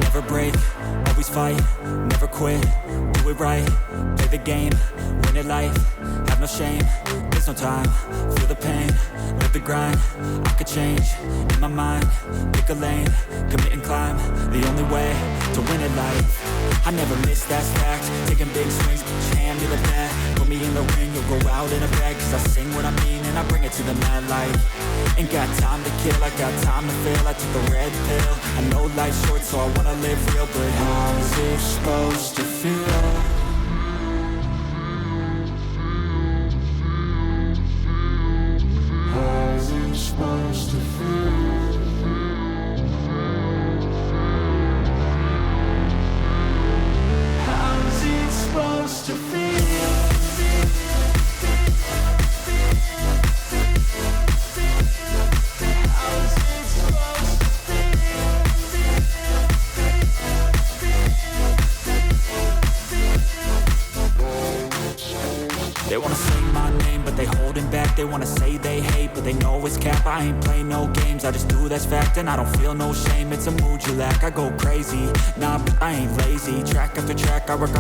Never break, always fight, never quit, do it right, play the game, win it life, have no shame, there's no time, feel the pain, live the grind, I could change, in my mind, pick a lane, commit and climb, the only way to win it life, I never miss, that's fact, taking big swings, put your hand to the bat, put me in the ring, you'll go out in a bag, cause I sing what I mean and I bring it to the mad light, ain't got time to kill, I got time to feel, I took the red pill, I know life's short so I wanna live real, but how's it supposed to feel? How's it supposed to feel? How's it supposed to feel? They wanna say my name, but they holding back. They wanna say they hate, but they know it's cap. I ain't play no games, I just do that's fact. And I don't feel no shame, it's a mood you lack. I go crazy, nah, but I ain't lazy. Track after track, I work on